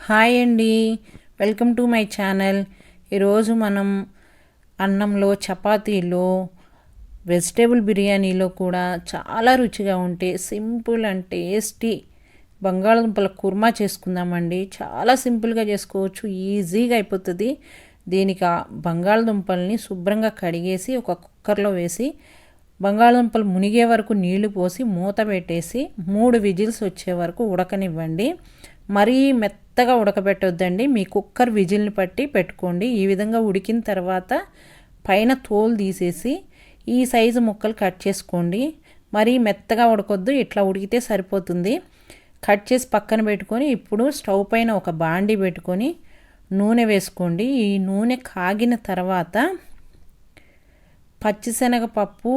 Hi అండి, welcome to my channel. ఈరోజు మనం అన్నంలో, చపాతీలో, వెజిటేబుల్ బిర్యానీలో కూడా చాలా రుచిగా ఉంటే సింపుల్ అండ్ టేస్టీ బంగాళదుంపల కుర్మా చేసుకుందామండి. చాలా సింపుల్గా చేసుకోవచ్చు, ఈజీగా అయిపోతుంది. దీనికి బంగాళదుంపల్ని శుభ్రంగా కడిగేసి ఒక కుక్కర్లో వేసి బంగాళదుంపలు మునిగే వరకు నీళ్లు పోసి మూత పెట్టేసి 3 విజిల్స్ వచ్చే వరకు ఉడకనివ్వండి. మరీ మెత్తగా ఉడకబెట్టొద్దండి, మీ కుక్కర్ విజిల్ని పట్టి పెట్టుకోండి. ఈ విధంగా ఉడికిన తర్వాత పైన తోలు తీసేసి ఈ సైజు ముక్కలు కట్ చేసుకోండి. మరీ మెత్తగా ఉడకొద్దు, ఇట్లా ఉడికితే సరిపోతుంది. కట్ చేసి పక్కన పెట్టుకొని ఇప్పుడు స్టవ్ పైన ఒక బాండీ పెట్టుకొని నూనె వేసుకోండి. ఈ నూనె కాగిన తర్వాత పచ్చిశనగపప్పు,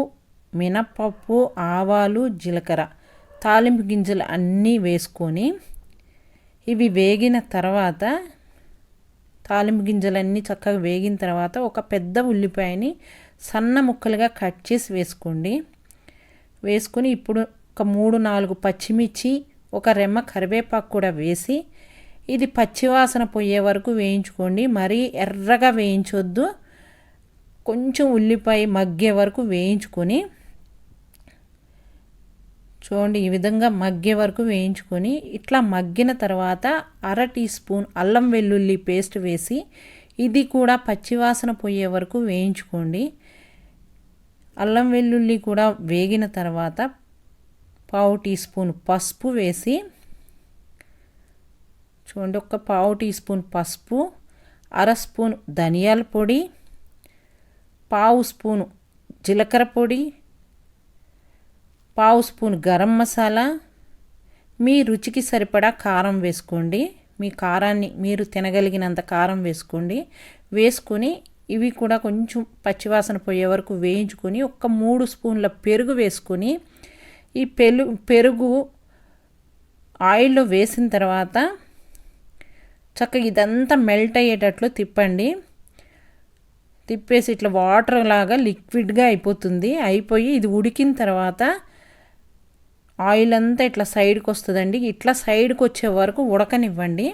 మినప్పప్పు, ఆవాలు, జీలకర్ర, తాలింపు గింజలు అన్నీ వేసుకొని ఇవి వేగిన తర్వాత తాలింపు గింజలన్నీ చక్కగా వేగిన తర్వాత ఒక పెద్ద ఉల్లిపాయని సన్న ముక్కలుగా కట్ చేసి వేసుకోండి. వేసుకొని ఇప్పుడు ఒక 3-4 పచ్చిమిర్చి, ఒక రెమ్మ కరివేపాకు కూడా వేసి ఇది పచ్చివాసన పోయే వరకు వేయించుకోండి. మరీ ఎర్రగా వేయించొద్దు, కొంచెం ఉల్లిపాయ మగ్గే వరకు వేయించుకొని చూడండి. ఈ విధంగా మగ్గే వరకు వేయించుకొని ఇట్లా మగ్గిన తర్వాత 1/2 టీ స్పూన్ అల్లం వెల్లుల్లి పేస్ట్ వేసి ఇది కూడా పచ్చివాసన పోయే వరకు వేయించుకోండి. అల్లం వెల్లుల్లి కూడా వేగిన తర్వాత 1/4 టీ స్పూన్ పసుపు వేసి చూడండి. ఒక 1/4 టీ స్పూన్ పసుపు, 1/2 స్పూన్ ధనియాల పొడి, 1/2 స్పూను జీలకర్ర పొడి, 1/2 స్పూన్ గరం మసాలా, మీ రుచికి సరిపడా కారం వేసుకోండి. మీ కారాన్ని మీరు తినగలిగినంత కారం వేసుకోండి. వేసుకొని ఇవి కూడా కొంచెం పచ్చివాసన పోయే వరకు వేయించుకొని ఒక 3 స్పూన్ల పెరుగు వేసుకొని ఈ పెరుగు ఆయిల్లో వేసిన తర్వాత చక్కగా ఇదంతా మెల్ట్ అయ్యేటట్లు తిప్పండి. తిప్పేసి ఇట్లా వాటర్ లాగా లిక్విడ్గా అయిపోయి ఇది ఉడికిన తర్వాత ఆయిల్ అంతా ఇట్లా సైడ్కి వస్తుందండి. ఇట్లా సైడ్కి వచ్చే వరకు ఉడకనివ్వండి.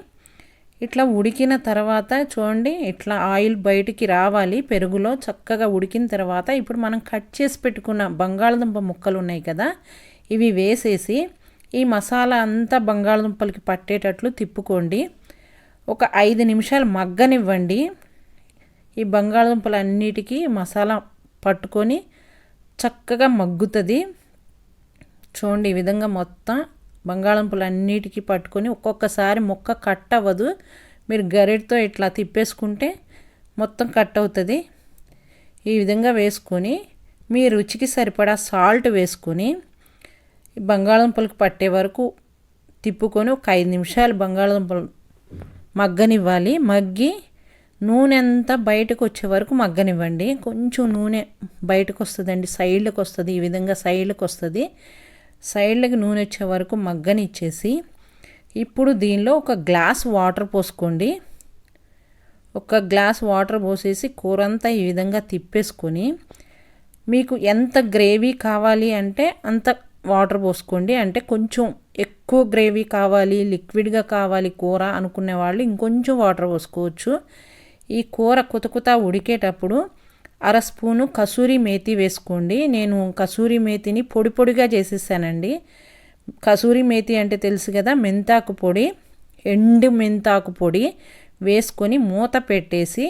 ఇట్లా ఉడికిన తర్వాత చూడండి, ఇట్లా ఆయిల్ బయటికి రావాలి పెరుగులో. చక్కగా ఉడికిన తర్వాత ఇప్పుడు మనం కట్ చేసి పెట్టుకున్న బంగాళదుంప ముక్కలు ఉన్నాయి కదా, ఇవి వేసేసి ఈ మసాలా అంతా బంగాళదుంపలకి పట్టేటట్లు తిప్పుకోండి. ఒక 5 నిమిషాలు మగ్గనివ్వండి. ఈ బంగాళదుంపలన్నిటికీ మసాలా పట్టుకొని చక్కగా మగ్గుతుంది. చూడండి, ఈ విధంగా మొత్తం బంగాళదుంపలన్నిటికీ పట్టుకొని ఒక్కొక్కసారి ముక్క కట్ అవ్వదు. మీరు గరిటతో ఇట్లా తిప్పేసుకుంటే మొత్తం కట్ అవుతుంది. ఈ విధంగా వేసుకొని మీ రుచికి సరిపడా సాల్ట్ వేసుకొని బంగాళదుంపలకు పట్టే వరకు తిప్పుకొని ఒక 5 నిమిషాలు బంగాళదుంపలు మగ్గనివ్వాలి. మగ్గి నూనె అంతా బయటకు వచ్చే వరకు మగ్గనివ్వండి. కొంచెం నూనె బయటకు వస్తుందండి, సైడ్లకు వస్తుంది. ఈ విధంగా సైడ్లకు వస్తుంది. సైడ్లకి నూనె వచ్చే వరకు మగ్గనిచ్చేసి ఇప్పుడు దీనిలో ఒక గ్లాస్ వాటర్ పోసుకోండి. ఒక గ్లాస్ వాటర్ పోసేసి కూర అంతా ఈ విధంగా తిప్పేసుకొని మీకు ఎంత గ్రేవీ కావాలి అంటే అంత వాటర్ పోసుకోండి. అంటే కొంచెం ఎక్కువ గ్రేవీ కావాలి, లిక్విడ్గా కావాలి కూర అనుకునే వాళ్ళు ఇంకొంచెం వాటర్ పోసుకోవచ్చు. ఈ కూర కుతకుత ఉడికేటప్పుడు 1/2 స్పూను కసూరి మేతి వేసుకోండి. నేను కసూరి మేతిని పొడి పొడిగా చేసేసానండి. కసూరి మేతి అంటే తెలుసు కదా, మెంతాకు పొడి, ఎండు మెంతాకు పొడి వేసుకొని మూత పెట్టేసి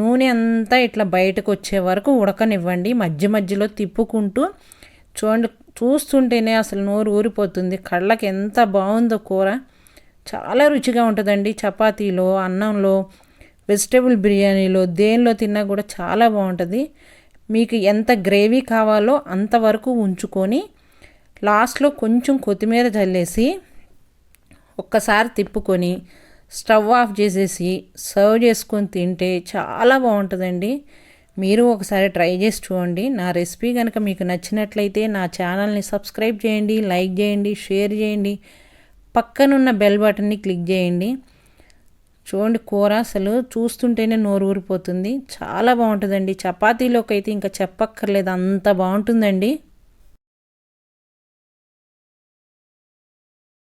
నూనె అంతా ఇట్లా బయటకు వచ్చే వరకు ఉడకనివ్వండి. మధ్య మధ్యలో తిప్పుకుంటూ చూడండి, చూస్తుంటేనే అసలు నోరు ఊరిపోతుంది. కళ్ళకి ఎంత బాగుందో కూర, చాలా రుచిగా ఉంటుందండి. చపాతీలో, అన్నంలో, వెజిటేబుల్ బిర్యానీలో, దేనిలో తిన్నా కూడా చాలా బాగుంటుంది. మీకు ఎంత గ్రేవీ కావాలో అంతవరకు ఉంచుకొని లాస్ట్లో కొంచెం కొత్తిమీర చల్లేసి ఒక్కసారి తిప్పుకొని స్టవ్ ఆఫ్ చేసేసి సర్వ్ చేసుకొని తింటే చాలా బాగుంటుందండి. మీరు ఒకసారి ట్రై చేసి చూడండి. నా రెసిపీ కనుక మీకు నచ్చినట్లయితే నా ఛానల్ని సబ్స్క్రైబ్ చేయండి, లైక్ చేయండి, షేర్ చేయండి, పక్కనున్న బెల్ బటన్ని క్లిక్ చేయండి. చూడండి, కూర అసలు చూస్తుంటేనే నోరు ఊరిపోతుంది. చాలా బాగుంటుందండి. చపాతీలోకి అయితే ఇంకా చెప్పక్కర్లేదు, అంత బాగుంటుందండి.